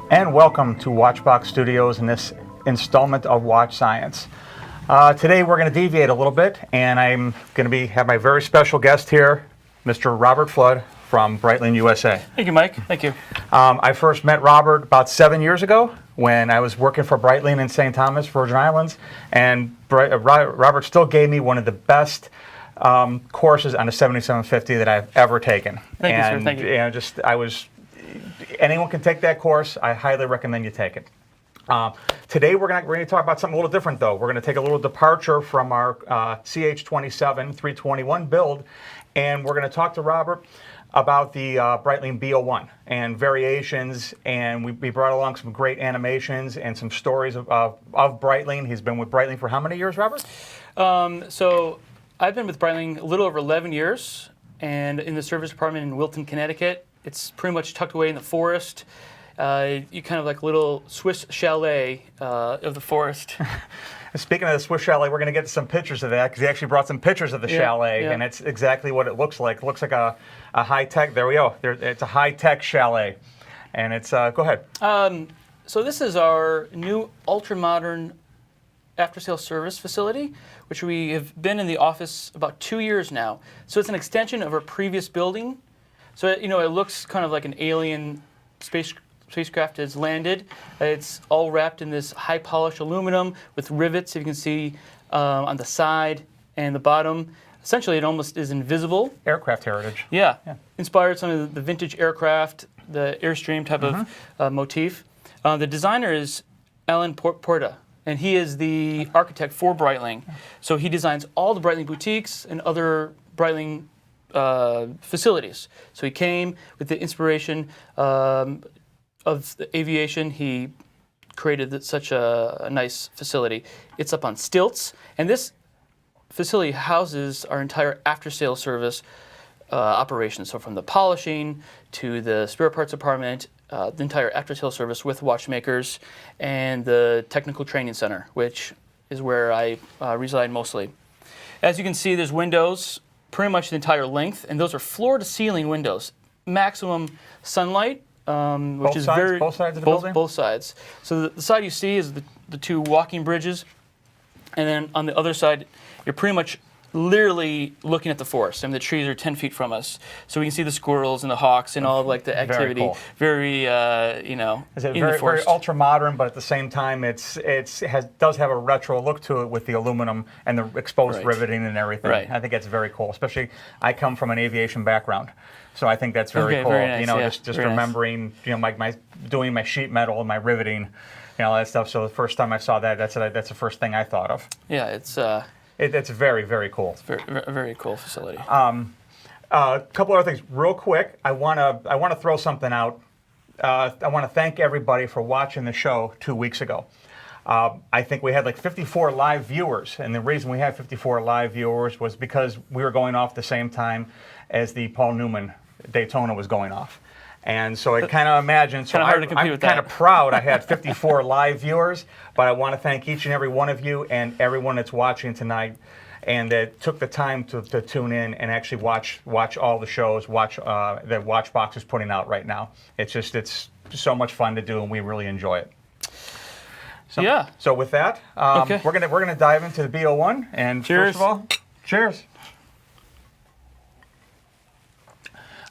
And welcome to Watchbox Studios in this installment of Watch Science. Today we're going to deviate a little bit, and I'm going to have my very special guest here, Mr. Robert Fludd from Breitling, USA. Thank you, Mike. Thank you. I first met Robert about 7 years ago when I was working for Breitling in St. Thomas, Virgin Islands, and Robert still gave me one of the best courses on the 7750 that I've ever taken. Thank you, sir. Thank you. And anyone can take that course. I highly recommend you take it. Today we're going to talk about something a little different, though. We're going to take a little departure from our CH27 321 build, and we're going to talk to Robert about the Breitling B01 and variations, and we brought along some great animations and some stories of Breitling. He's been with Breitling for how many years, Robert? So I've been with Breitling a little over 11 years, and in the service department in Wilton, Connecticut. It's pretty much tucked away in the forest. You kind of like a little Swiss chalet of the forest. Speaking of the Swiss chalet, we're going to get some pictures of that because he actually brought some pictures of the chalet, and it's exactly what it looks like. It looks like a high-tech, there we go. It's a high-tech chalet. And it's, go ahead. So this is our new ultra-modern after-sales service facility, which we have been in the office about 2 years now. So it's an extension of our previous building. So, it looks kind of like an alien spacecraft has landed. It's all wrapped in this high-polished aluminum with rivets, if you can see, on the side and the bottom. Essentially, it almost is invisible. Aircraft heritage. Yeah. Inspired some of the vintage aircraft, the Airstream type of motif. The designer is Alan Porta, and he is the architect for Breitling. So he designs all the Breitling boutiques and other Breitling facilities. So he came with the inspiration of the aviation. He created such a nice facility. It's up on stilts, and this facility houses our entire after-sales service operation. So from the polishing to the spare parts department, the entire after-sales service with watchmakers, and the technical training center, which is where I reside mostly. As you can see, there's windows pretty much the entire length, and those are floor-to-ceiling windows. Maximum sunlight, which is both sides of the building? Both sides. So the side you see is the two walking bridges, and then on the other side, you're pretty much literally looking at the forest. I mean, the trees are 10 feet from us, so we can see the squirrels and the hawks and all of like the activity. Very cool. Very, in the forest. Very ultra modern, but at the same time, does have a retro look to it with the aluminum and the exposed riveting and everything. Right. I think that's very cool. Especially, I come from an aviation background, so I think that's very cool. Very nice, Just remembering, my doing my sheet metal and my riveting, that stuff. So the first time I saw that, that's the first thing I thought of. Yeah, it's. It's very, very cool. It's a very cool facility. A couple other things, real quick. I want to throw something out. I want to thank everybody for watching the show 2 weeks ago. I think we had like 54 live viewers, and the reason we had 54 live viewers was because we were going off the same time as the Paul Newman Daytona was going off. And so I kind of imagine, so I'm kind of proud I had 54 live viewers, but I want to thank each and every one of you and everyone that's watching tonight and that took the time to tune in and actually watch all the shows, that Watchbox is putting out right now. It's so much fun to do, and we really enjoy it. So with that, we're gonna dive into the B01, and cheers. First of all, cheers.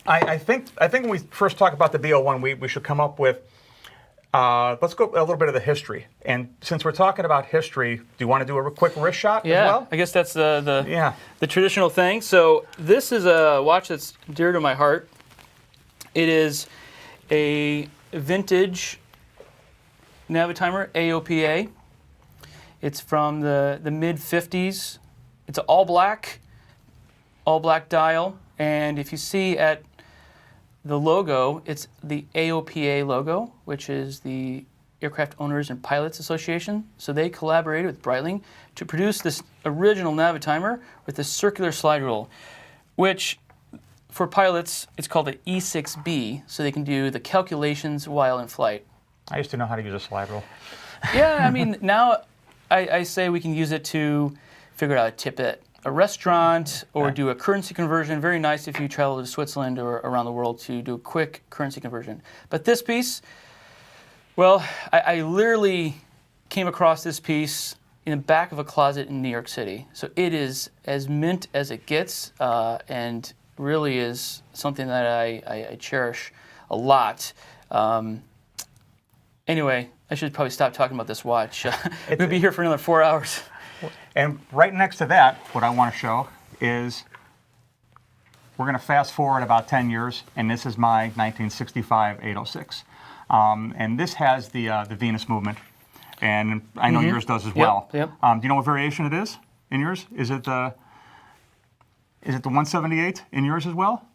I think when we first talk about the B01, we should come up with let's go a little bit of the history. And since we're talking about history, do you want to do a quick wrist shot as well? I guess that's the traditional thing. So this is a watch that's dear to my heart. It is a vintage Navitimer AOPA. It's from the mid-50s. It's an all black dial. And if you see at the logo, it's the AOPA logo, which is the Aircraft Owners and Pilots Association. So they collaborated with Breitling to produce this original Navitimer with this circular slide rule, which for pilots, it's called the E6B, so they can do the calculations while in flight. I used to know how to use a slide rule. Yeah, I mean, now I say we can use it to figure out how to tip at a restaurant or do a currency conversion. Very nice if you travel to Switzerland or around the world to do a quick currency conversion. But this piece, well, I literally came across this piece in the back of a closet in New York City. So it is as mint as it gets, and really is something that I cherish a lot. Anyway, I should probably stop talking about this watch. We'll be here for another 4 hours. And right next to that, what I want to show is we're going to fast forward about 10 years, and this is my 1965 806. And this has the Venus movement, and I know yours does as well. Yep. Do you know what variation it is in yours? Is it the 178 in yours as well,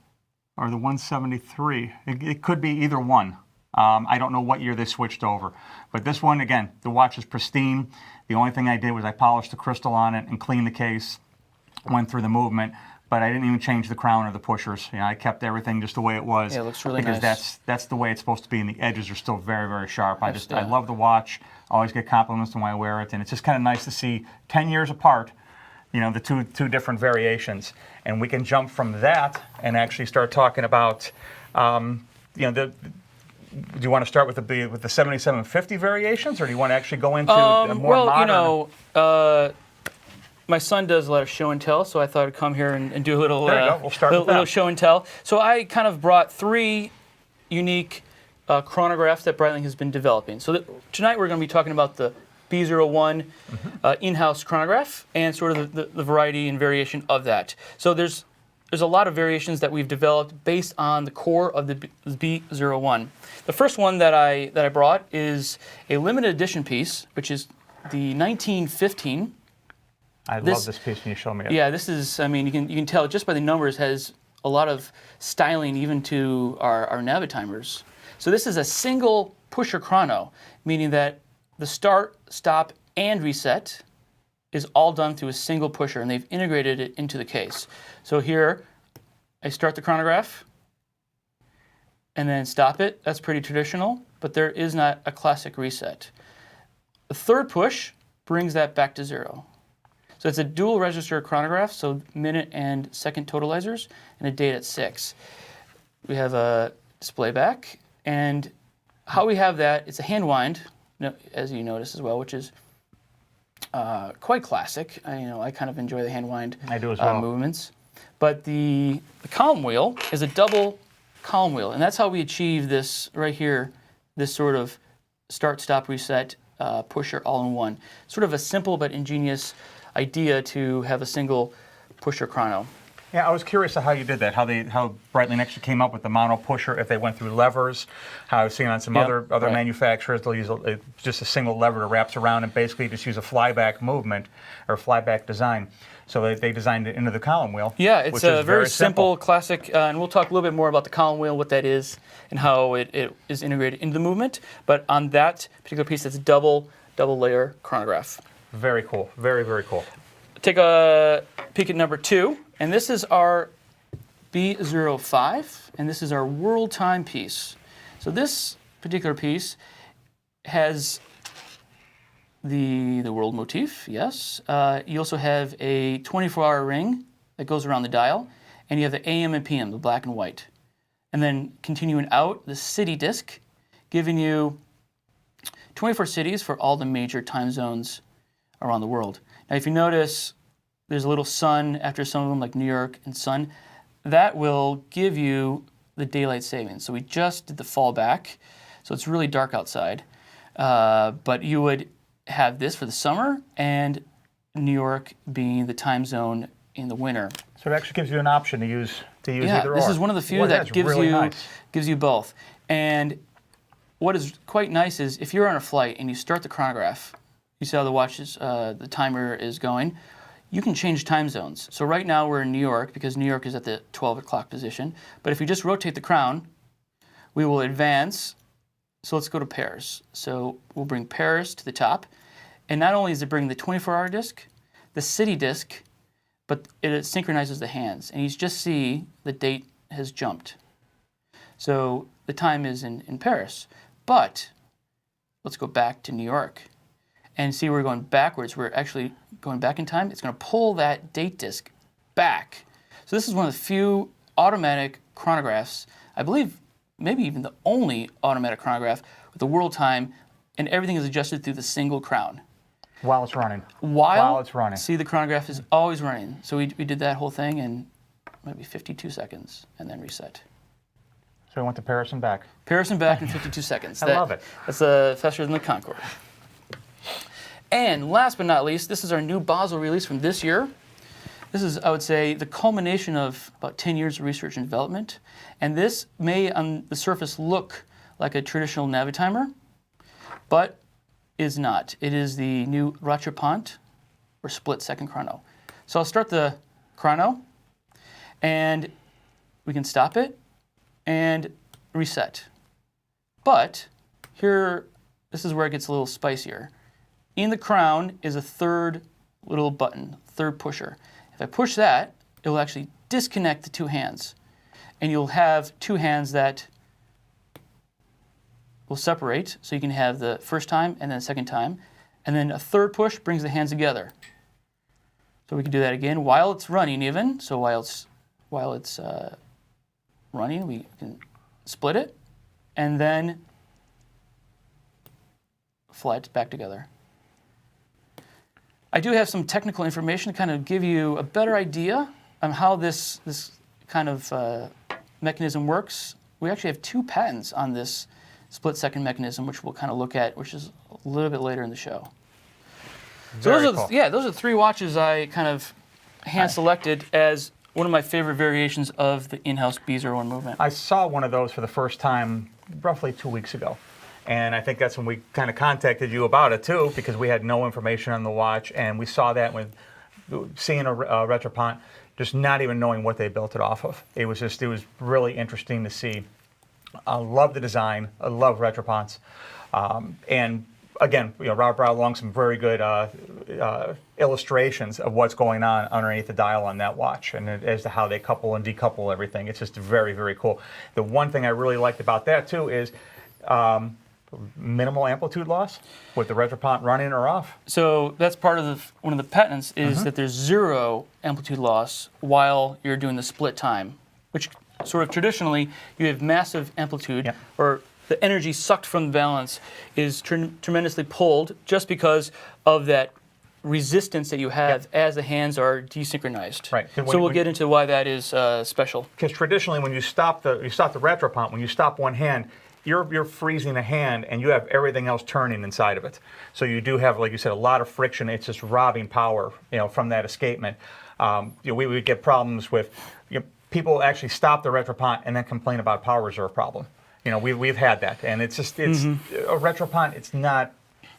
or the 173? It could be either one. I don't know what year they switched over. But this one, again, the watch is pristine. The only thing I did was I polished the crystal on it and cleaned the case, went through the movement, but I didn't even change the crown or the pushers. You know, I kept everything just the way it was. Yeah, it looks really because nice. that's the way it's supposed to be, and the edges are still very, very sharp. I love the watch. I always get compliments when I wear it, and it's just kind of nice to see 10 years apart, you know, the two different variations. And we can jump from that and actually start talking about, you know, do you want to start with the 7750 variations, or do you want to actually go into a more modern? You know, my son does a lot of show and tell, so I thought I'd come here and do a little, there you go. We'll start with little that. show and tell. So I kind of brought 3 unique chronographs that Breitling has been developing. So tonight we're going to be talking about the B01 in-house chronograph and sort of the variety and variation of that. So there's a lot of variations that we've developed based on the core of the B01. The first one that I brought is a limited edition piece, which is the 1915. I love this piece when you show me it. Yeah, this is, I mean, you can tell just by the numbers, has a lot of styling even to our Navitimers. So this is a single pusher chrono, meaning that the start, stop, and reset is all done through a single pusher, and they've integrated it into the case. So here, I start the chronograph, and then stop it. That's pretty traditional, but there is not a classic reset. The third push brings that back to 0. So it's a dual register chronograph, so minute and second totalizers, and a date at 6. We have a display back, and how we have that, it's a hand wind, as you notice as well, which is quite classic. I kind of enjoy the hand wind movements. But the column wheel is a double column wheel, and that's how we achieve this right here, this sort of start, stop, reset pusher all in one. Sort of a simple but ingenious idea to have a single pusher chrono. Yeah, I was curious how you did that, how Breitling actually came up with the mono pusher, if they went through levers, how I've seen on some other manufacturers, they'll use just a single lever that wraps around and basically just use a flyback movement or flyback design. So they designed it into the column wheel. Yeah, it's a very simple, classic, and we'll talk a little bit more about the column wheel, what that is, and how it is integrated into the movement. But on that particular piece, it's a double layer chronograph. Very cool, very, very cool. Take a peek at number 2, and this is our B05, and this is our world timepiece. So this particular piece has the world motif, yes. You also have a 24-hour ring that goes around the dial, and you have the AM and PM, the black and white. And then continuing out, the city disc, giving you 24 cities for all the major time zones around the world. Now, if you notice, there's a little sun after some of them, like New York and sun. That will give you the daylight savings. So we just did the fallback, so it's really dark outside. But you would have this for the summer and New York being the time zone in the winter. So it actually gives you an option to use either or. This is one of the few that gives really you nice. gives you both. And what is quite nice is if you're on a flight and you start the chronograph, you see how the watch is, the timer is going, you can change time zones. So right now we're in New York because New York is at the 12 o'clock position. But if you just rotate the crown, we will advance. So let's go to Paris. So we'll bring Paris to the top. And not only does it bring the 24-hour disk, the city disk, but it synchronizes the hands. And you just see the date has jumped. So the time is in Paris. But let's go back to New York and see we're going backwards. We're actually going back in time. It's going to pull that date disk back. So this is one of the few automatic chronographs, I believe maybe even the only automatic chronograph with the world time, and everything is adjusted through the single crown. While it's running. While it's running. See, the chronograph is always running. So we did that whole thing in maybe 52 seconds and then reset. So we went to Paris and back. Paris and back in 52 seconds. I love it. That's faster than the Concorde. And last but not least, this is our new Basel release from this year. This is, I would say, the culmination of about 10 years of research and development. And this may, on the surface, look like a traditional Navitimer, but is not. It is the new Rattrapant, or split-second chrono. So I'll start the chrono, and we can stop it and reset. But here, this is where it gets a little spicier. In the crown is a third little button, third pusher. If I push that, it will actually disconnect the two hands. And you'll have two hands that will separate, so you can have the first time and then the second time. And then a third push brings the hands together. So we can do that again while it's running even. So while it's running, we can split it and then fly it back together. I do have some technical information to kind of give you a better idea on how this kind of mechanism works. We actually have 2 patents on this split-second mechanism, which we'll kind of look at, which is a little bit later in the show. Very so cool. those are 3 watches I kind of hand-selected as one of my favorite variations of the in-house B01 movement. I saw one of those for the first time roughly 2 weeks ago. And I think that's when we kind of contacted you about it too, because we had no information on the watch, and we saw that when seeing a Rattrapant, just not even knowing what they built it off of. It was really interesting to see. I love the design. I love Rattrapants. And again, Robert brought along some very good illustrations of what's going on underneath the dial on that watch, and as to how they couple and decouple everything. It's just very, very cool. The one thing I really liked about that too is minimal amplitude loss with the Rattrapant running or off. So that's part of one of the patents is that there's 0 amplitude loss while you're doing the split time, which sort of traditionally you have massive amplitude, or the energy sucked from the balance is tremendously pulled just because of that resistance that you have as the hands are desynchronized. Right. So we'll get into why that is special. Because traditionally, when you stop the Rattrapant, when you stop one hand, you're freezing a hand, and you have everything else turning inside of it. So you do have, like you said, a lot of friction. It's just robbing power, from that escapement. We would get problems with people actually stop the Rattrapant and then complain about power reserve problem. We've had that, and it's a Rattrapant. It's not.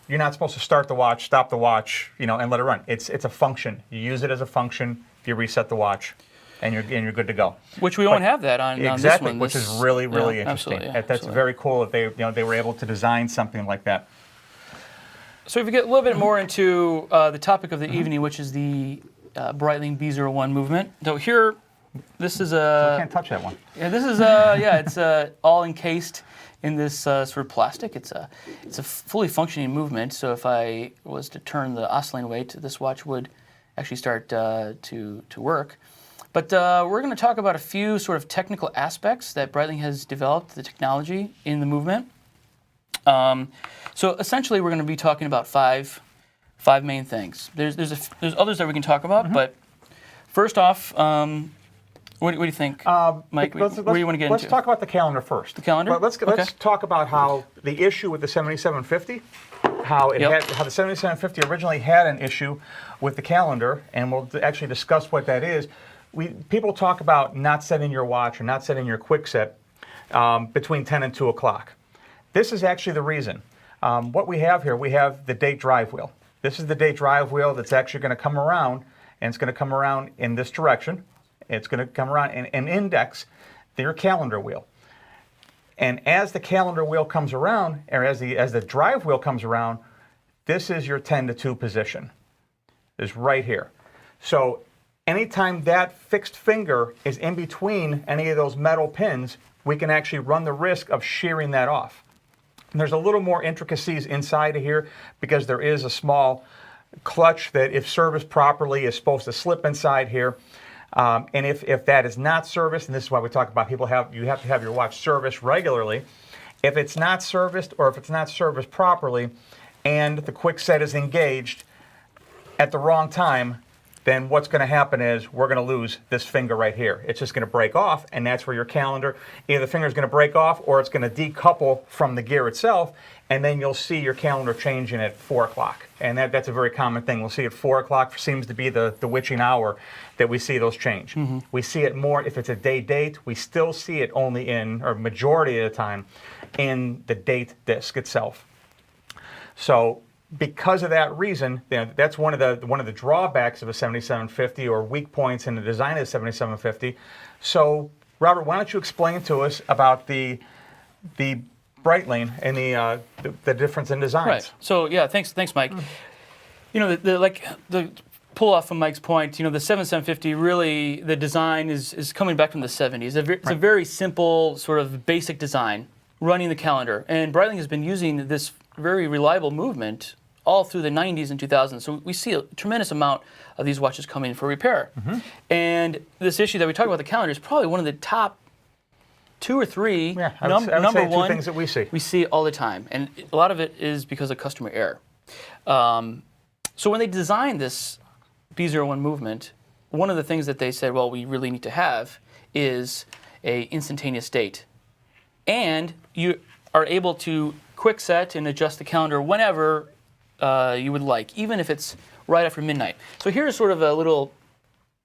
You're not supposed to start the watch, stop the watch, and let it run. It's a function. You use it as a function. You reset the watch, and you're good to go. Which we won't have that on exactly, on this one. Which is really interesting. Absolutely, That's very cool that they were able to design something like that. So if we get a little bit more into the topic of the evening, which is the Breitling B01 movement. So here, this is I can't touch that one. Yeah, this is it's all encased in this sort of plastic. It's a fully functioning movement. So if I was to turn the oscillating weight, this watch would actually start to work. But we're going to talk about a few sort of technical aspects that Breitling has developed, the technology in the movement. So essentially, we're going to be talking about five main things. There's others that we can talk about, but first off, What do you think, Mike? Let's Where do you want to get let's into? talk about the calendar first. The calendar? Let's talk about how the issue with the 7750, how the 7750 originally had an issue with the calendar, and we'll actually discuss what that is. People talk about not setting your watch or not setting your quick set between 10 and 2 o'clock. This is actually the reason. What we have here, we have the date drive wheel. This is the date drive wheel that's actually going to come around, and it's going to come around in this direction. It's going to come around and index your calendar wheel. And as the calendar wheel comes around, or as the drive wheel comes around, this is your 10 to 2 position. Is right here. So anytime that fixed finger is in between any of those metal pins, we can actually run the risk of shearing that off. And there's a little more intricacies inside of here because there is a small clutch that, if serviced properly, is supposed to slip inside here. And if that is not serviced, and this is why we talk about you have to have your watch serviced regularly. If it's not serviced, or if it's not serviced properly, and the quick set is engaged at the wrong time, then what's going to happen is we're going to lose this finger right here. It's just going to break off, and that's where your calendar, either the finger is going to break off or it's going to decouple from the gear itself, and then you'll see your calendar changing at 4 o'clock. And that's a very common thing. We'll see at 4 o'clock seems to be the witching hour that we see those change. Mm-hmm. We see it more if it's a day date. We still see it only or majority of the time, in the date disk itself. So because of that reason, that's one of the drawbacks of a 7750, or weak points in the design of the 7750. So, Robert, why don't you explain to us about the Breitling and the difference in designs? Right. So yeah, thanks, Mike. The pull off from Mike's point, the 7750 really, the design is coming back from the 70s. It's a very simple, sort of basic design, running the calendar, and Breitling has been using this very reliable movement all through the 90s and 2000s. So we see a tremendous amount of these watches coming in for repair. Mm-hmm. And this issue that we talk about, the calendar, is probably one of the top 2 or 3, number one, things that we see. We see all the time. And a lot of it is because of customer error. So when they designed this B01 movement, one of the things that they said, well, we really need to have is a instantaneous date. And you are able to quick set and adjust the calendar whenever you would like, even if it's right after midnight. So here's sort of a little...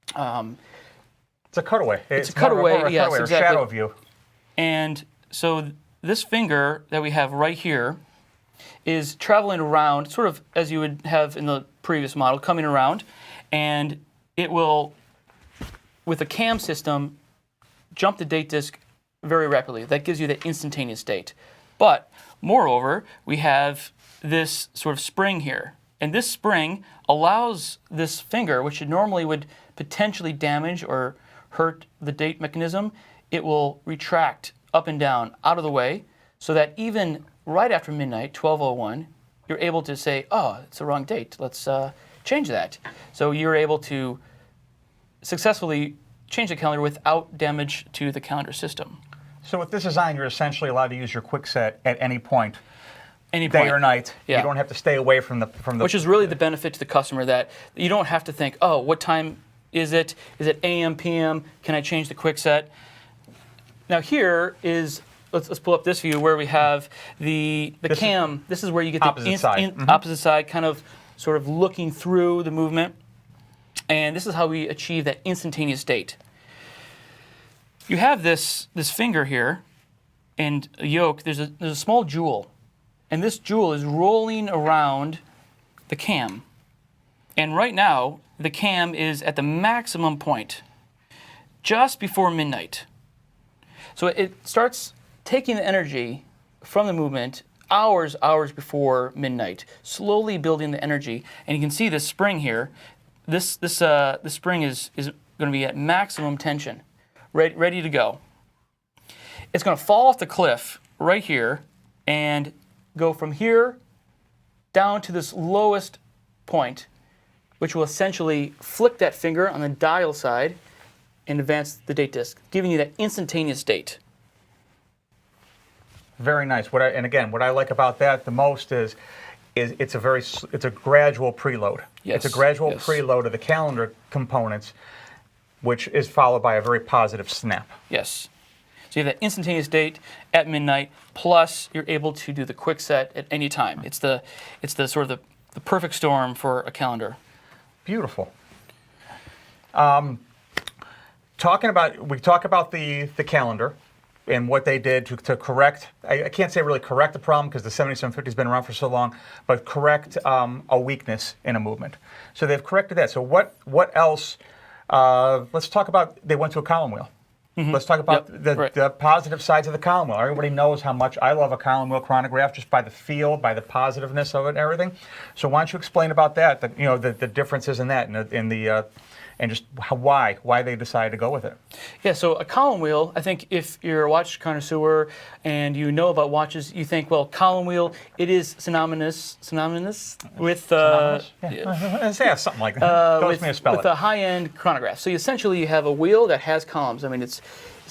it's a cutaway. It's a cutaway, yes, cutaway, exactly. Or shadow view. And so this finger that we have right here is traveling around, sort of as you would have in the previous model, coming around, and it will, with a cam system, jump the date disk very rapidly. That gives you the instantaneous date. But moreover, we have this sort of spring here. And this spring allows this finger, which normally would potentially damage or hurt the date mechanism, it will retract up and down out of the way, so that even right after midnight, 12:01, you're able to say, oh, it's the wrong date. Let's change that. So you're able to successfully change the calendar without damage to the calendar system. So with this design, you're essentially allowed to use your quick set at any point. Any day point. Or night. Yeah. You don't have to stay away from the. Which is really the benefit to the customer, that you don't have to think, oh, what time is it? Is it AM, PM? Can I change the quick set? Now here is, let's pull up this view where we have the cam. This is where you get the opposite side. Opposite side, kind of sort of looking through the movement. And this is how we achieve that instantaneous date. You have this finger here and a yoke. There's a small jewel. And this jewel is rolling around the cam. And right now, the cam is at the maximum point, just before midnight. So it starts taking the energy from the movement hours before midnight, slowly building the energy. And you can see this spring here. This spring is going to be at maximum tension, ready to go. It's going to fall off the cliff right here and go from here down to this lowest point, which will essentially flick that finger on the dial side and advance the date disk, giving you that instantaneous date. Very nice. What I like about that the most is it's a gradual preload. Yes. It's a gradual preload of the calendar components. which is followed by a very positive snap. Yes. So you have that instantaneous date at midnight, plus you're able to do the quick set at any time. It's the sort of the perfect storm for a calendar. Beautiful. We talk about the calendar and what they did to correct. I can't say really correct the problem because the 7750 has been around for so long, but correct a weakness in a movement. So they've corrected that. So what else? Let's talk about. They went to a column wheel. Mm-hmm. Let's talk about the positive sides of the column wheel. Everybody knows how much I love a column wheel chronograph just by the feel, by the positiveness of it and everything. So why don't you explain about that, the differences in that and just why they decided to go with it. Yeah, so a column wheel, I think if you're a watch connoisseur and you know about watches, you think, well, column wheel, it is synonymous with... Yeah, something like that. With a high-end chronograph. So essentially you have a wheel that has columns. I mean, it's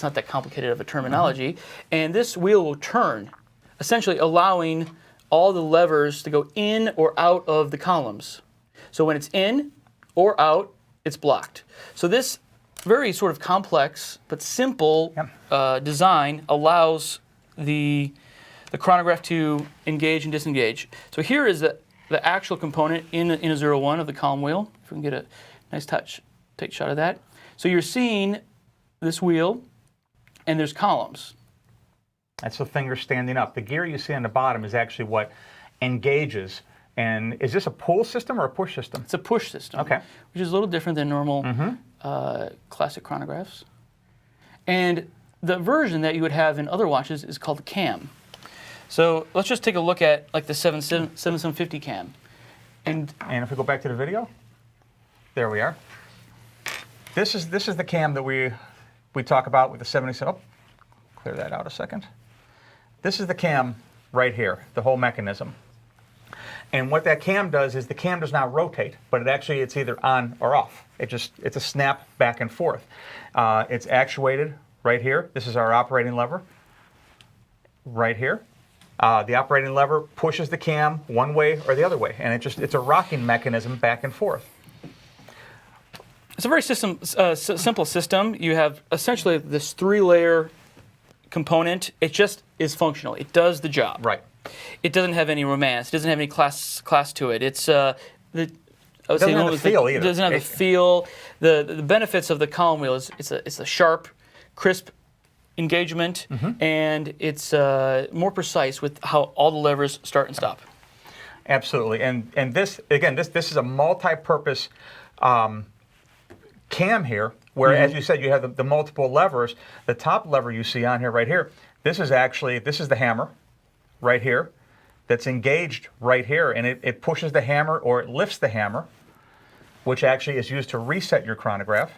not that complicated of a terminology. Mm-hmm. And this wheel will turn, essentially allowing all the levers to go in or out of the columns. So when it's in or out, it's blocked. So this very sort of complex but simple design allows the chronograph to engage and disengage. So here is the actual component in a 01 of the column wheel. If we can get a nice take shot of that. So you're seeing this wheel, and there's columns. That's the finger standing up. The gear you see on the bottom is actually what engages. And is this a pull system or a push system? It's a push system, okay, which is a little different than normal classic chronographs. And the version that you would have in other watches is called a cam. So let's just take a look at like the 7750 cam. And if we go back to the video, there we are. This is the cam that we talk about with the 77. Oh, clear that out a second. This is the cam right here, the whole mechanism. And what that cam does is the cam does not rotate, but it's either on or off. It's a snap back and forth. It's actuated right here. This is our operating lever right here. The operating lever pushes the cam one way or the other way, and it's a rocking mechanism back and forth. It's a very simple system. You have essentially this 3-layer component. It just is functional. It does the job. Right. It doesn't have any romance. It doesn't have any class to it. It's it doesn't have the feel either. It doesn't have the feel. The benefits of the column wheel is it's a sharp, crisp engagement, and it's more precise with how all the levers start and stop. Absolutely, and this is a multi-purpose cam here, where as you said, you have the multiple levers. The top lever you see on here, right here, this is the hammer. Right here, that's engaged right here, and it pushes the hammer or it lifts the hammer, which actually is used to reset your chronograph.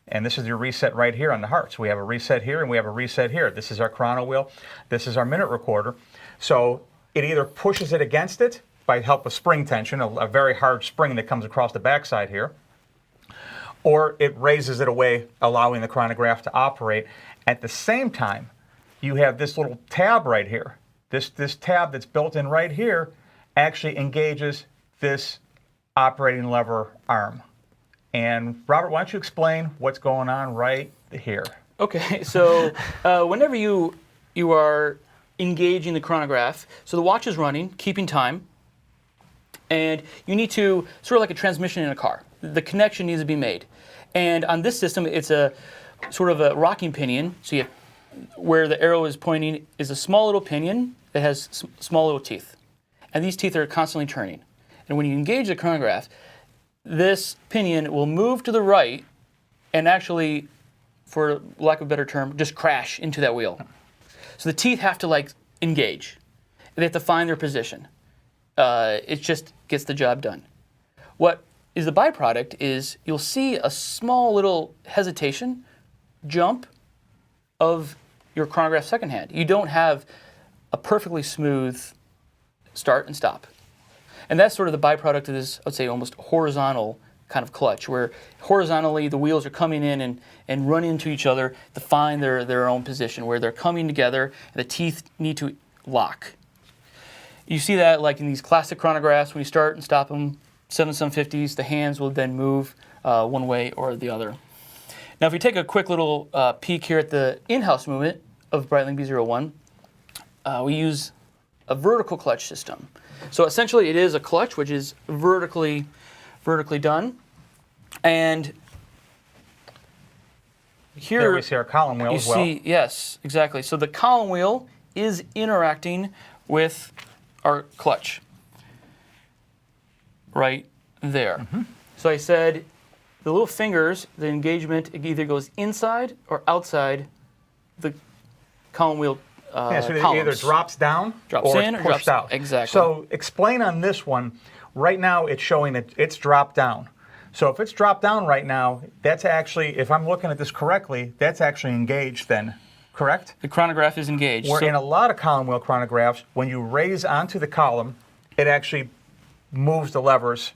And this is your reset right here on the heart. So we have a reset here and we have a reset here. This is our chrono wheel. This is our minute recorder. So it either pushes it against it by help of spring tension, a very hard spring that comes across the backside here, or it raises it away, allowing the chronograph to operate. At the same time, you have this little tab right here. This tab that's built in right here actually engages this operating lever arm. And Robert, why don't you explain what's going on right here? Okay, so whenever you are engaging the chronograph, so the watch is running, keeping time, and you need to, sort of like a transmission in a car, the connection needs to be made. And on this system, it's a sort of a rocking pinion, so you have where the arrow is pointing is a small little pinion that has small little teeth. And these teeth are constantly turning. And when you engage the chronograph, this pinion will move to the right and actually, for lack of a better term, just crash into that wheel. So the teeth have to engage. They have to find their position. It just gets the job done. What is the byproduct is you'll see a small little hesitation, jump of your chronograph second hand. You don't have a perfectly smooth start and stop. And that's sort of the byproduct of this, I would say, almost horizontal kind of clutch, where horizontally the wheels are coming in and run into each other to find their own position, where they're coming together and the teeth need to lock. You see that like in these classic chronographs, when you start and stop them, 7750s, the hands will then move one way or the other. Now, if we take a quick little peek here at the in-house movement of Breitling B01, we use a vertical clutch system. So essentially, it is a clutch which is vertically done, and here there we see our column wheel as well. Yes, exactly. So the column wheel is interacting with our clutch right there. So I said the little fingers, the engagement, it either goes inside or outside the column wheel Yeah, so it columns. either drops down Drops or in it's or pushed drops out. exactly. So explain on this one. Right now, it's showing that it's dropped down. So if it's dropped down right now, that's actually, if I'm looking at this correctly, that's actually engaged then, correct? The chronograph is engaged. Where So- in a lot of column wheel chronographs, when you raise onto the column, it actually moves the levers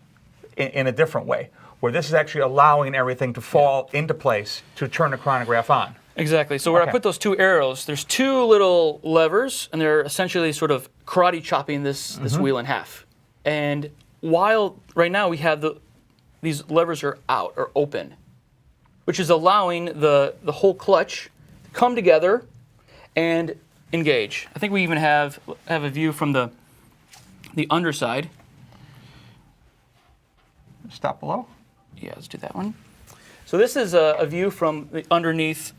in a different way, where this is actually allowing everything to fall into place to turn the chronograph on. Exactly. So where I Okay. put those two arrows, there's two little levers, and they're essentially sort of karate chopping this wheel in half. And while right now we have these levers are out or open, which is allowing the whole clutch to come together and engage. I think we even have a view from the underside. Stop below. Yeah, let's do that one. So this is a view from the underneath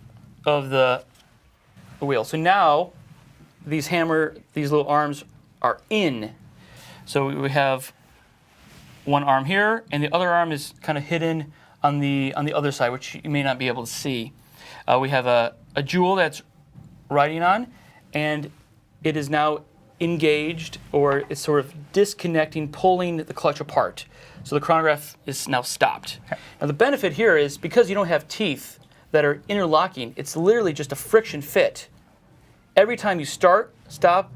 of the wheel. So now these little arms are in. So we have one arm here, and the other arm is kind of hidden on the other side, which you may not be able to see. We have a jewel that's riding on, and it is now engaged, or it's sort of disconnecting, pulling the clutch apart. So the chronograph is now stopped. Okay. Now the benefit here is because you don't have teeth that are interlocking, it's literally just a friction fit. Every time you start, stop,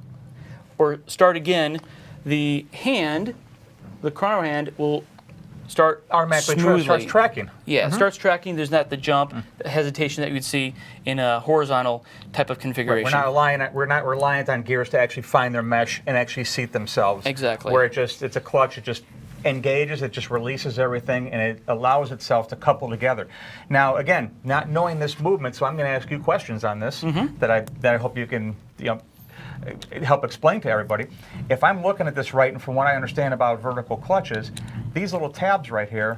or start again, the chrono hand will start Automatically smoothly. starts tracking. Yeah, it starts tracking. There's not the jump, the hesitation that you would see in a horizontal type of configuration. We're not reliant on gears to actually find their mesh and actually seat themselves. Exactly. Where it's a clutch, it just engages, it just releases everything, and it allows itself to couple together. Now, again, not knowing this movement, so I'm going to ask you questions on this that I hope you can help explain to everybody. If I'm looking at this right, and from what I understand about vertical clutches, these little tabs right here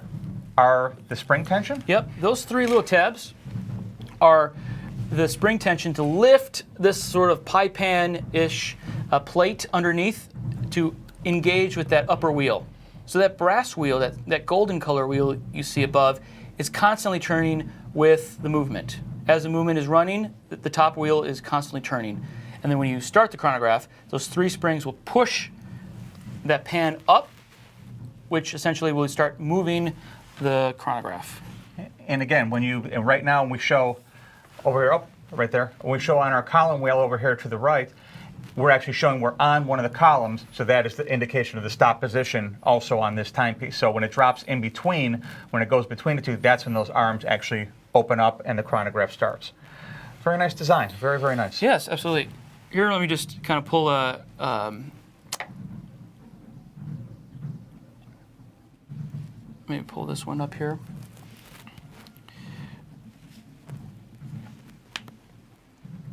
are the spring tension? Yep, those three little tabs are the spring tension to lift this sort of pie pan-ish plate underneath to engage with that upper wheel. So that brass wheel, that golden color wheel you see above, is constantly turning with the movement. As the movement is running, the top wheel is constantly turning. And then when you start the chronograph, those three springs will push that pan up, which essentially will start moving the chronograph. And again, right now when we show over here, right there, when we show on our column wheel over here to the right, we're actually showing we're on one of the columns, so that is the indication of the stop position also on this timepiece. So when it drops in between, when it goes between the two, that's when those arms actually open up and the chronograph starts. Very nice design, very, very nice. Yes, absolutely. Here, let me just kind of pull a... let me pull this one up here.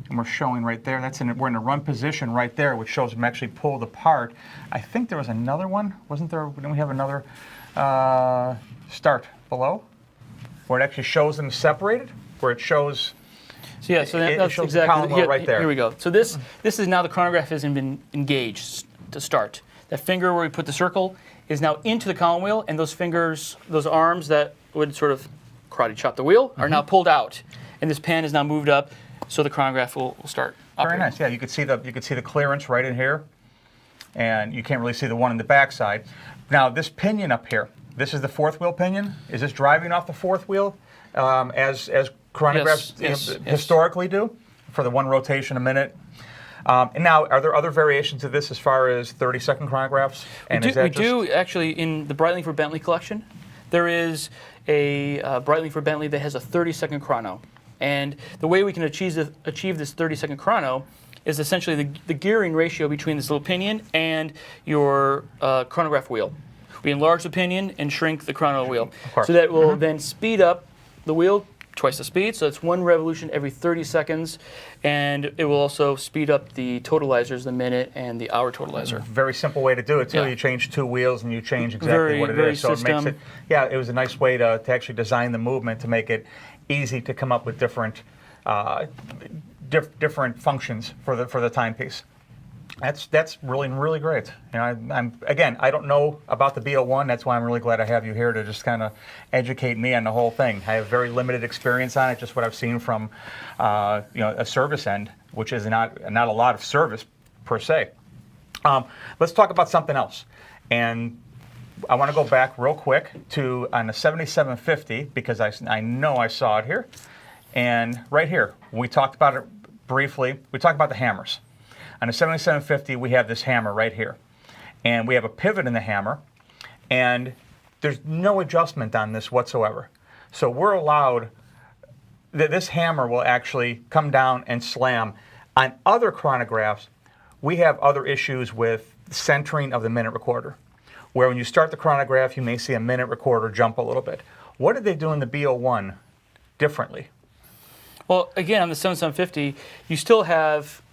And we're showing right there, we're in a run position right there, which shows them actually pulled apart. I think there was another one, wasn't there? Didn't we have another start below? Where it actually shows them separated, where it shows... So yeah, so it that's shows the exactly column wheel right there. Here we go. So this is now the chronograph has been engaged to start. That finger where we put the circle is now into the column wheel, and those fingers, those arms that would sort of karate chop the wheel, are now pulled out, and this pan is now moved up, so the chronograph will start. Very operating. nice. Yeah, you could see the clearance right in here, and you can't really see the one in the back side. Now this pinion up here, this is the fourth wheel pinion. Is this driving off the fourth wheel, as chronographs Yes. historically do, for the one rotation a minute? And now, are there other variations of this as far as 30-second chronographs? And We is that we just- do actually in the Breitling for Bentley collection. There is a Breitling for Bentley that has a 30-second chrono, and the way we can achieve this 30-second chrono is essentially the gearing ratio between this little pinion and your chronograph wheel. We enlarge the pinion and shrink the chrono wheel, course. so that will then speed up the wheel twice the speed. So it's 1 revolution every 30 seconds. And it will also speed up the totalizers, the minute and the hour totalizer. Very simple way to do it, too. Yeah. You change 2 wheels and you change exactly what it very is. So system. it makes it, yeah, it was a nice way to actually design the movement to make it easy to come up with different different functions for the timepiece. That's really great. You know, again, I don't know about the B01. That's why I'm really glad I have you here to just kind of educate me on the whole thing. I have very limited experience on it, just what I've seen from you know, a service end, which is not a lot of service per se. Let's talk about something else. And I want to go back real quick to on the 7750 because I know I saw it here. And right here, we talked about it briefly. We talked about the hammers. On the 7750, we have this hammer right here. And we have a pivot in the hammer. And there's no adjustment on this whatsoever. So we're allowed, this hammer will actually come down and slam. On other chronographs, we have other issues with centering of the minute recorder, where when you start the chronograph, you may see a minute recorder jump a little bit. What did they do in the B01 differently? Well, again, on the 7750, you still have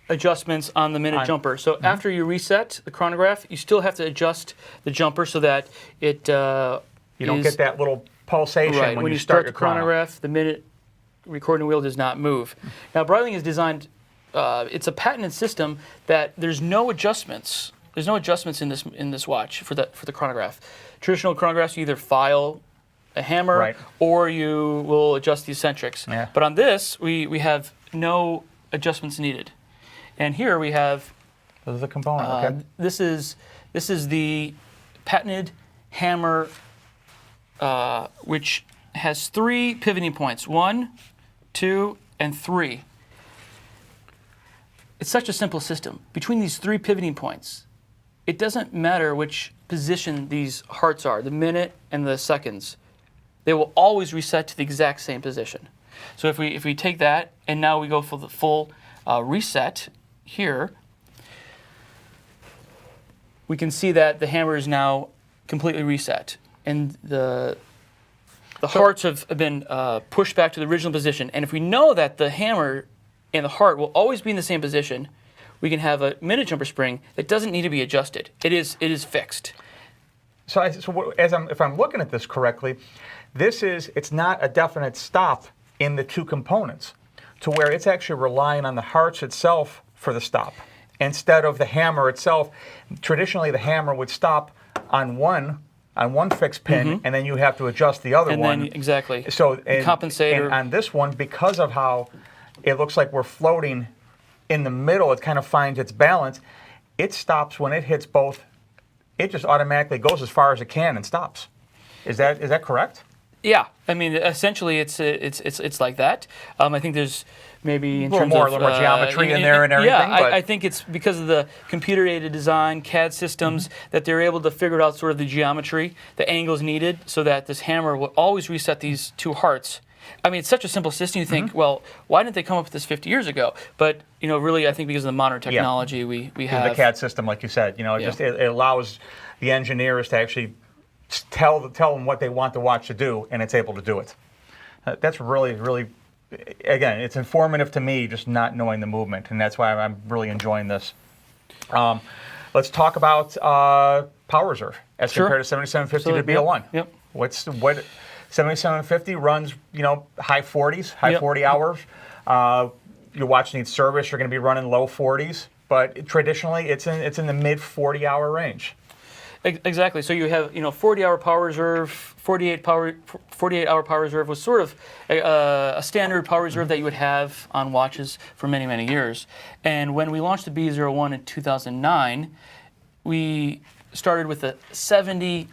adjustments on the minute jumper. So after you reset the chronograph, you still have to adjust the jumper so that it you don't get that little pulsation right. when you start the your chrono. chronograph, the minute recording wheel does not move. Now, Breitling is designed, it's a patented system that there's no adjustments. There's no adjustments in this watch for the chronograph. Traditional chronographs, you either file a hammer right. or you will adjust the eccentrics. Yeah. But on this, we have no adjustments needed. And here we have This is a component, okay. this is the patented hammer, which has 3 pivoting points, 1, 2, and 3. It's such a simple system. Between these 3 pivoting points, it doesn't matter which position these hearts are, the minute and the seconds. They will always reset to the exact same position. So if we take that and now we go for the full reset here, we can see that the hammer is now completely reset, and the hearts have been pushed back to the original position. And if we know that the hammer and the heart will always be in the same position, we can have a minute jumper spring that doesn't need to be adjusted. It is fixed. So if I'm looking at this correctly, it's not a definite stop in the 2 components, to where it's actually relying on the hearts itself for the stop instead of the hammer itself. Traditionally, the hammer would stop on one fixed pin, and then you have to adjust the other one. Then, exactly. So compensate. And on this one, because of how it looks like we're floating in the middle, it kind of finds its balance. It stops when it hits both. It just automatically goes as far as it can and stops. Is that correct? Yeah, I mean, essentially, it's like that. I think there's maybe a little more geometry in there and everything. Yeah, but I think it's because of the computer-aided design, CAD systems, that they're able to figure out sort of the geometry, the angles needed, so that this hammer will always reset these 2 hearts. I mean, it's such a simple system. You think, well, why didn't they come up with this 50 years ago? But you know, really, I think because of the modern technology, we have the CAD system, like you said. You know, it allows the engineers to actually tell them what they want the watch to do, and it's able to do it. That's really, again, it's informative to me, just not knowing the movement, and that's why I'm really enjoying this. Let's talk about power reserve as compared to 7750 to B01. Yep. What 7750 runs, you know, high 40s, 40 hours. Your watch needs service, you're going to be running low 40s, but traditionally it's in the mid 40-hour range. Exactly. So you have 40-hour power reserve, 48-hour power reserve was sort of a standard power reserve that you would have on watches for many years. And when we launched the B01 in 2009, we started with a 70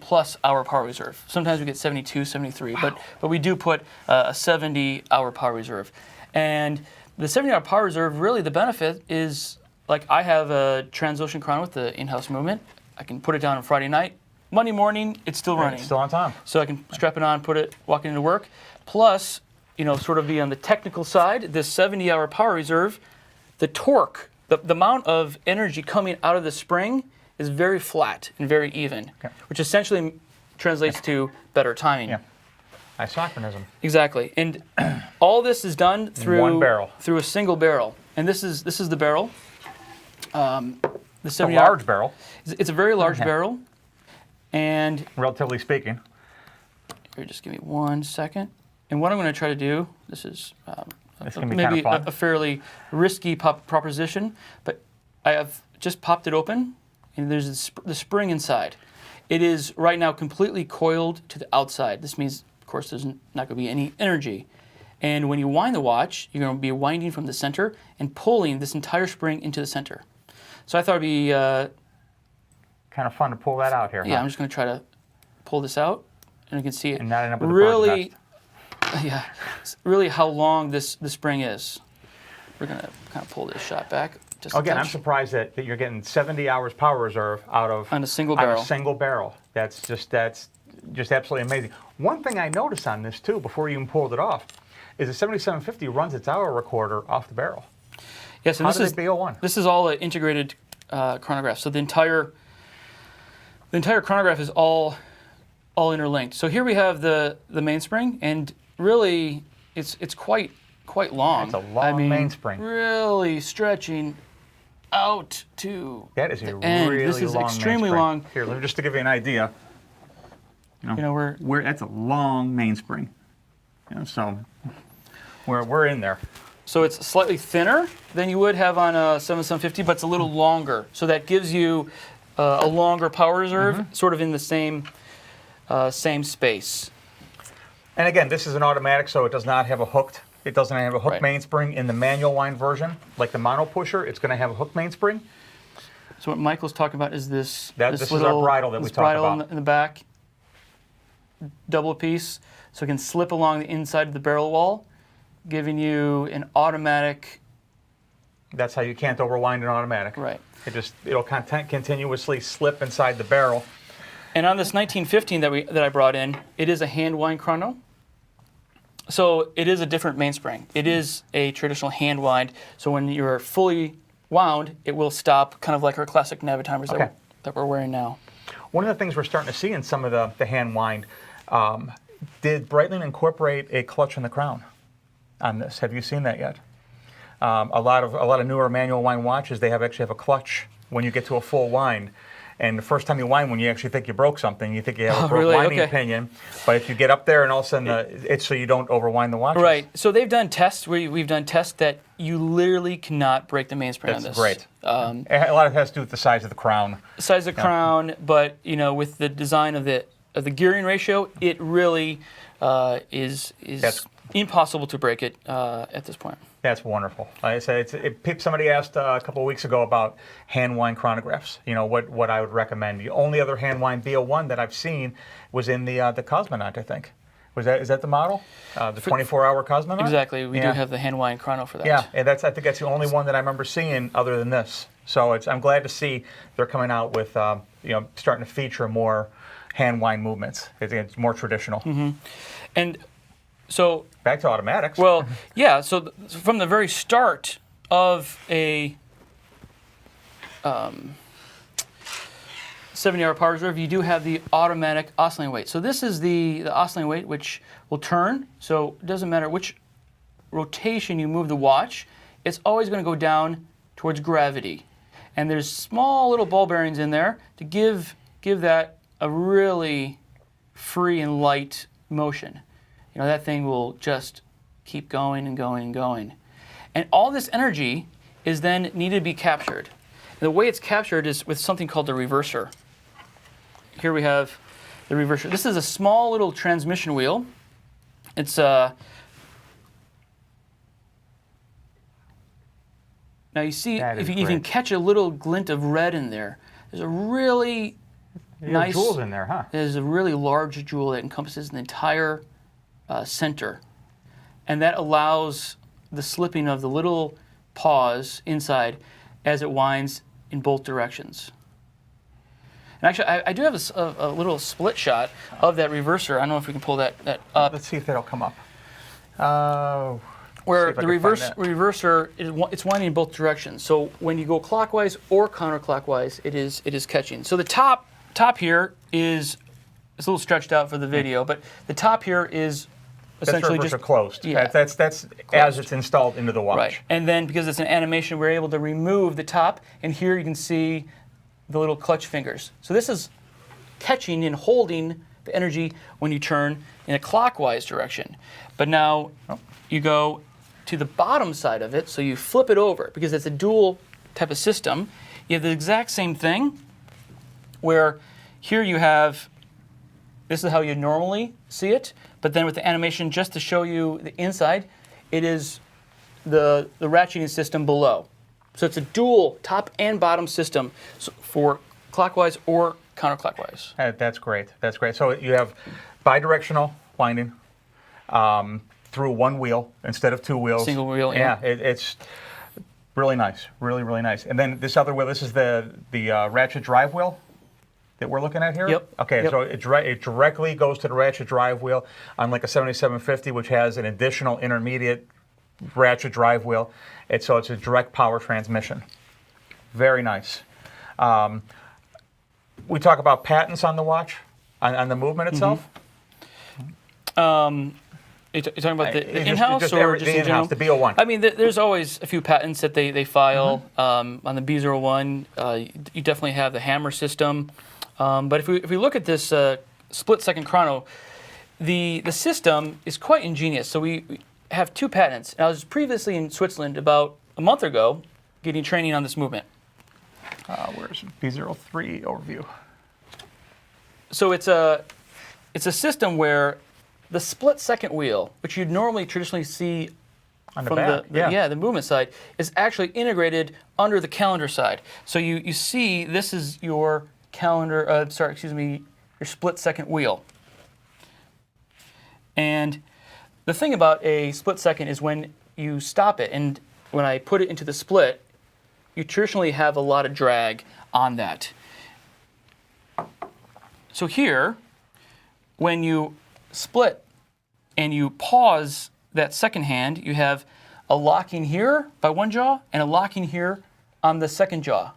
plus hour power reserve. Sometimes we get 72, 73, wow. but we do put a 70-hour power reserve. And the 70-hour power reserve, really the benefit is, like, I have a Transocean chrono with the in-house movement. I can put it down on Friday night. Monday morning, it's still running. It's still on time. So I can strap it on, put it, walk into work. Plus, sort of be on the technical side, this 70-hour power reserve, the torque, the amount of energy coming out of the spring is very flat and very even, which essentially translates to better timing. Yeah. Isochronism. Exactly. And all this is done through one barrel. Through a single barrel. And this is the barrel. The It's a large barrel, It's a very large barrel. And relatively speaking. here, just give me 1 second. And what I'm going to try to do, this is This can be maybe kind of fun. a fairly risky proposition, but I have just popped it open, and there's the spring inside. It is right now completely coiled to the outside. This means, of course, there's not going to be any energy. And when you wind the watch, you're going to be winding from the center and pulling this entire spring into the center. So I thought it'd be Kind of fun to pull that out here. yeah. Huh? I'm just going to try to pull this out, and you can see it. And not end up with a really, bird's nest. yeah, it's really how long the spring is. We're going to kind of pull this shot back. Just a Again, I'm touch. surprised that you're getting 70 hours power reserve out of On a single out of barrel. a single barrel. That's just absolutely amazing. One thing I noticed on this too, before you even pulled it off, is the 7750 runs its hour recorder off the barrel. Yes, and How this did is it B01? This is all an integrated chronograph. So the entire chronograph is all interlinked. So here we have the mainspring, and really it's quite long. It's a long mainspring. Really stretching out to That is a the end. really This is long extremely mainspring. long. Here, let me just to give you an idea. You know, That's a long mainspring. So we're in there. so it's slightly thinner than you would have on a 7750, but it's a little longer. So that gives you a longer power reserve, sort of in the same space. And again, this is an automatic, so it does not have a hooked. It doesn't have a hooked Right. mainspring in the manual wind version, like the mono pusher. It's going to have a hooked mainspring. So what Michael's talking about is this. This is our bridle that we this talked bridle about. in the back, double piece, so it can slip along the inside of the barrel wall, giving you an automatic. That's how you can't overwind an automatic. Right. It'll continuously slip inside the barrel. And on this 1915 that I brought in, it is a hand wind chrono. So it is a different mainspring. It is a traditional hand wind. So when you're fully wound, it will stop, kind of like our classic Navitimers Okay. that we're wearing now. One of the things we're starting to see in some of the hand wind, did Breitling incorporate a clutch in the crown on this? Have you seen that yet? A lot of newer manual wind watches, they actually have a clutch when you get to a full wind. And the first time you wind one, you actually think you broke something. You think you have a broke really? winding Okay. pinion. But if you get up there and all of a sudden, it's so you don't overwind the watches. Right. So they've done tests. We've done tests that you literally cannot break the mainspring on That's this. great. A lot of it has to do with the size of the crown. Size of the crown, but with the design of the gearing ratio, it really is impossible to break it at this point. That's wonderful. Like I said, somebody asked a couple of weeks ago about hand wind chronographs. What I would recommend. The only other hand wind B01 that I've seen was in the Cosmonaut, I think. Is that the model? The 24-hour Cosmonaut? Exactly. We Yeah. do have the hand wind chrono for that. Yeah, and I think that's the only one that I remember seeing other than this. So I'm glad to see they're coming out with starting to feature more hand wind movements. It's more traditional. And so Back to automatics. well, yeah. So from the very start of a 70-hour power reserve, you do have the automatic oscillating weight. So this is the oscillating weight, which will turn. So it doesn't matter which rotation you move the watch, it's always going to go down towards gravity. And there's small little ball bearings in there to give that a really free and light motion. That thing will just keep going and going and going. And all this energy is then needed to be captured. And the way it's captured is with something called the reverser. Here we have the reverser. This is a small little transmission wheel. It's now you see That if is you can great. catch a little glint of red in there. There's a really nice jewels in there, huh? There's a really large jewel that encompasses the entire center, and that allows the slipping of the little pause inside as it winds in both directions. And actually, I do have a little split shot of that reverser. I don't know if we can pull that up. Let's see if that'll come up. Where see if I the can find that. reverser it's winding in both directions. So when you go clockwise or counterclockwise, it is catching. So the top here is it's a little stretched out for the video, but the top here is essentially that's just closed. Yeah, That's as it's installed into the watch. right. And then because it's an animation, we're able to remove the top, and here you can see the little clutch fingers. So this is catching and holding the energy when you turn in a clockwise direction. But now you go to the bottom side of it, so you flip it over because it's a dual type of system. You have the exact same thing where here you have, this is how you normally see it, but then with the animation, just to show you the inside, it is the ratcheting system below. So it's a dual top and bottom system for clockwise or counterclockwise. That's great. That's great. So you have bidirectional winding through one wheel instead of two wheels. Single wheel, yeah. It's really nice. Really, really nice. And then this other wheel, this is the ratchet drive wheel that we're looking at here? Yep. Okay, Yep. so it directly goes to the ratchet drive wheel, unlike a 7750, which has an additional intermediate ratchet drive wheel. So it's a direct power transmission. Very nice. We talk about patents on the watch, on the movement itself. You're talking about the in-house or just in general? The B01. I mean, there's always a few patents that they file. On the B01, you definitely have the hammer system. But if we look at this split-second chrono, the system is quite ingenious. So we have two patents. And I was previously in Switzerland about a month ago getting training on this movement. Where's B03 overview? So it's a system where the split-second wheel, which you'd normally traditionally see on the from back, the movement side, is actually integrated under the calendar side. So you see this is your calendar, your split-second wheel. And the thing about a split-second is when you stop it, and when I put it into the split, you traditionally have a lot of drag on that. So here, when you split and you pause that second hand, you have a locking here by one jaw and a locking here on the second jaw.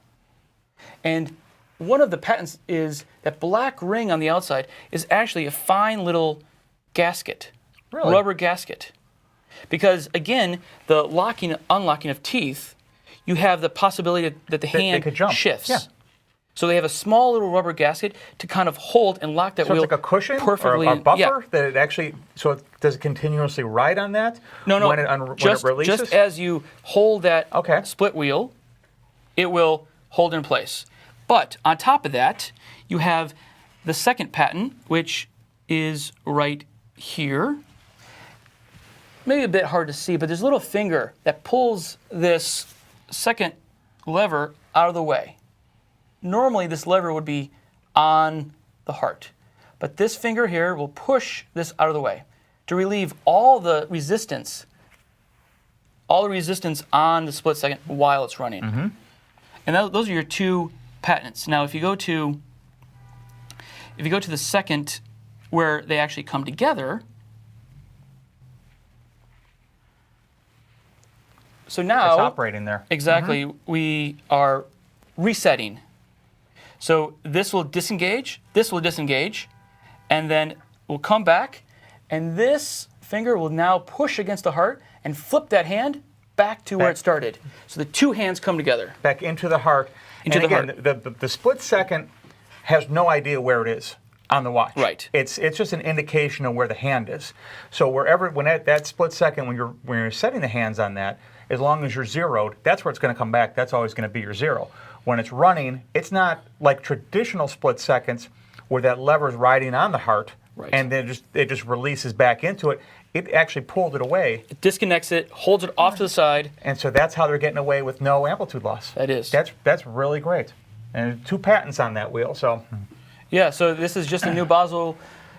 And one of the patents is that black ring on the outside is actually a fine little gasket, rubber gasket. Because again, the locking, unlocking of teeth, you have the possibility that the hand shifts. Yeah. So they have a small little rubber gasket to kind of hold and lock that wheel. So it's like a cushion perfectly, or a buffer yeah. that it actually, does it continuously ride on that? No. When it releases? Just as you hold that split wheel, it will hold in place. But on top of that, you have the second patent, which is right here. Maybe a bit hard to see, but there's a little finger that pulls this second lever out of the way. Normally, this lever would be on the heart, but this finger here will push this out of the way to relieve all the resistance on the split second while it's running. Mm-hmm. And those are your two patents. Now, if you go to the second, where they actually come together. So now it's operating there. Exactly, we are resetting. So this will disengage, and then we'll come back, and this finger will now push against the heart and flip that hand back to where it started. So the two hands come together. Back into the heart. The split second has no idea where it is on the watch. Right. It's just an indication of where the hand is. So when that split second, when you're setting the hands on that, as long as you're zeroed, that's where it's going to come back. That's always going to be your zero. When it's running, it's not like traditional split seconds where that lever is riding on the heart, and then it just releases back into it. It actually pulled it away. It disconnects it, holds it off to the side. And so that's how they're getting away with no amplitude loss. That is. That's really great. And 2 patents on that wheel. So. Yeah. So this is just a new Basel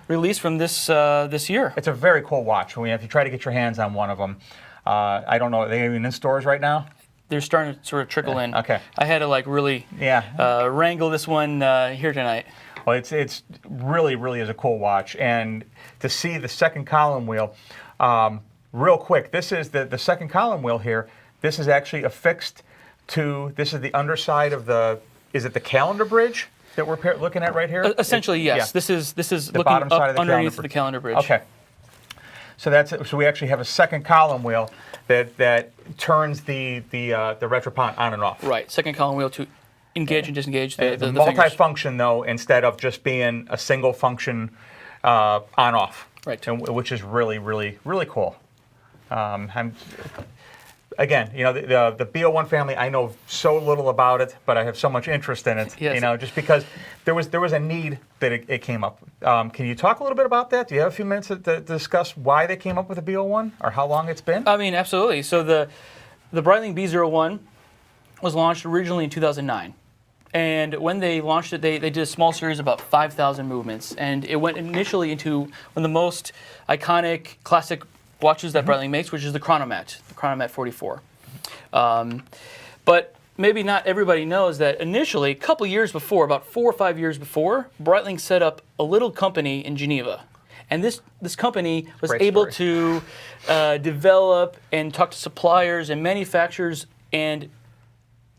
release from this year. It's a very cool watch. If you try to get your hands on one of them, I don't know. Are they even in stores right now? They're starting to sort of trickle in. Okay. I had to really wrangle this one here tonight. Well, it's really, really is a cool watch. And to see the second column wheel, real quick, this is the second column wheel here. This is actually affixed to, this is the underside of is it the calendar bridge? that we're looking at right here? Essentially, yes. Yeah. This is The looking bottom side up of the underneath calendar the calendar bridge. Okay. So we actually have a second column wheel that turns the retropont on and off. Right. Second column wheel to engage and disengage the fingers. Multi-function though, instead of just being a single function on-off. Right. Which is really, really, really cool. Again, the B01 family, I know so little about it, but I have so much interest in it. Yes. Just because there was a need that it came up. Can you talk a little bit about that? Do you have a few minutes to discuss why they came up with the B01 or how long it's been? I mean, absolutely. So the Breitling B01 was launched originally in 2009. And when they launched it, they did a small series of about 5,000 movements. And it went initially into one of the most iconic classic watches that Breitling makes, which is the Chronomat 44. But maybe not everybody knows that initially, a couple years before, about 4 or 5 years before, Breitling set up a little company in Geneva. And this company was able to develop and talk to suppliers and manufacturers and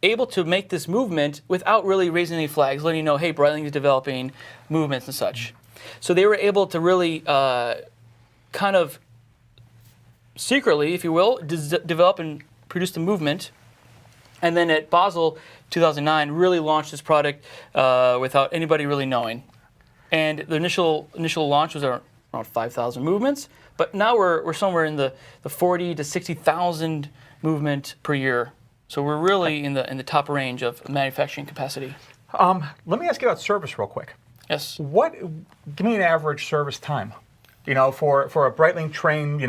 able to make this movement without really raising any flags, letting you know, hey, Breitling is developing movements and such. So they were able to really kind of secretly, if you will, develop and produce the movement. And then at Basel 2009, really launched this product without anybody really knowing. And the initial launch was around 5,000 movements, but now we're somewhere in the 40 to 60,000 movement per year. So we're really in the top range of manufacturing capacity. Let me ask you about service real quick. Yes. Give me an average service time. For a Breitling train,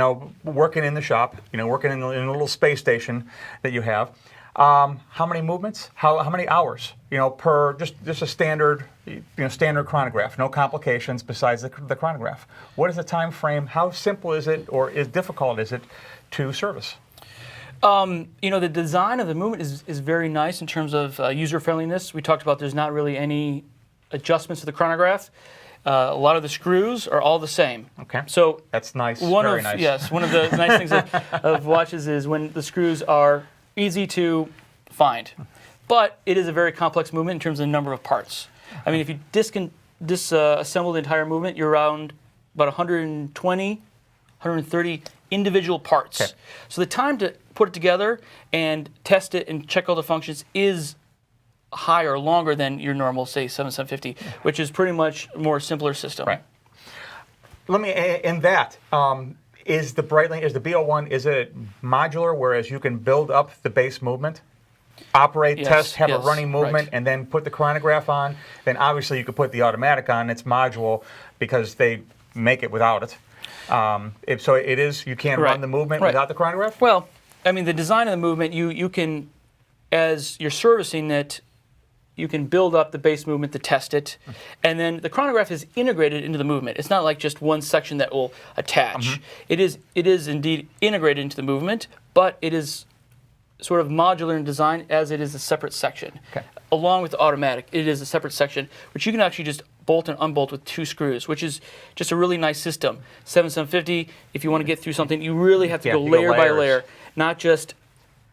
working in the shop, working in a little space station that you have. How many movements? How many hours? Per just a standard, standard chronograph. No complications besides the chronograph. What is the time frame? How simple is it, or difficult is it to service? The design of the movement is very nice in terms of user friendliness. We talked about there's not really any adjustments to the chronograph. A lot of the screws are all the same. Okay. So that's nice. Very nice. Yes. One of the nice things of watches is when the screws are easy to find, but it is a very complex movement in terms of the number of parts. I mean, if you disassemble the entire movement, you're around about 120, 130 individual parts. Okay. So the time to put it together and test it and check all the functions is higher, longer than your normal, say, 7750, which is pretty much a more simpler system. Right. Let me, in that, is the B01, is it modular, whereas you can build up the base movement? Operate, test, have a running movement, and then put the chronograph on? Then obviously you could put the automatic on. It's modular because they make it without it. So it is, you can't run the movement without the chronograph? Well, I mean, the design of the movement, you can, as you're servicing it, you can build up the base movement to test it, and then the chronograph is integrated into the movement. It's not like just one section that will attach. It is indeed integrated into the movement, but it is sort of modular in design as it is a separate section. Okay. Along with the automatic, it is a separate section, which you can actually just bolt and unbolt with 2 screws, which is just a really nice system. 7750, if you want to get through something, you really have to go layer by layer, not just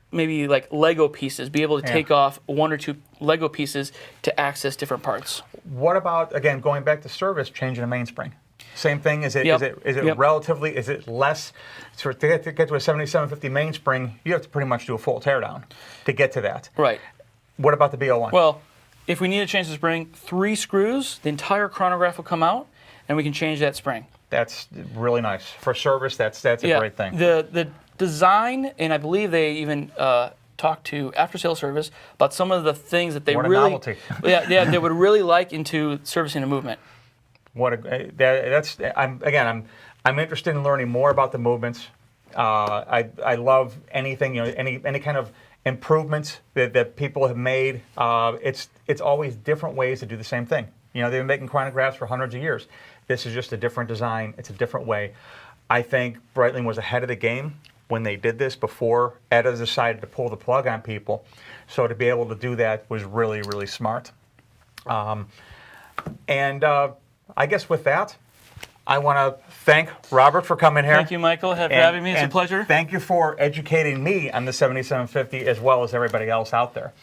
maybe like Lego pieces, be able to take off 1 or 2 Lego pieces to access different parts. What about, again, going back to service, changing a mainspring? Same thing. Is it relatively? Is it less? To get to a 7750 mainspring, you have to pretty much do a full teardown to get to that. Right. What about the B01? Well, if we need to change the spring, 3 screws, the entire chronograph will come out, and we can change that spring. That's really nice for service. That's a great thing. The design, and I believe they even talked to after-sales service about some of the things that they what a really, novelty. they would really like into servicing a movement. I'm interested in learning more about the movements. I love anything, any kind of improvements that people have made. It's always different ways to do the same thing. They've been making chronographs for hundreds of years. This is just a different design. It's a different way. I think Breitling was ahead of the game when they did this before ETA decided to pull the plug on people. So to be able to do that was really, really smart. I guess with that, I want to thank Robert for coming here. Thank you, Michael, for having me. It's a pleasure. Thank you for educating me on the 7750 as well as everybody else out there.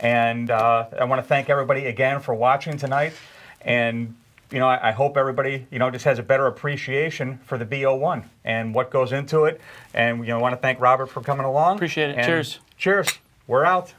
And I want to thank everybody again for watching tonight. And I hope everybody just has a better appreciation for the B01 and what goes into it. And want to thank Robert for coming along. Appreciate it. And Cheers. Cheers. We're out.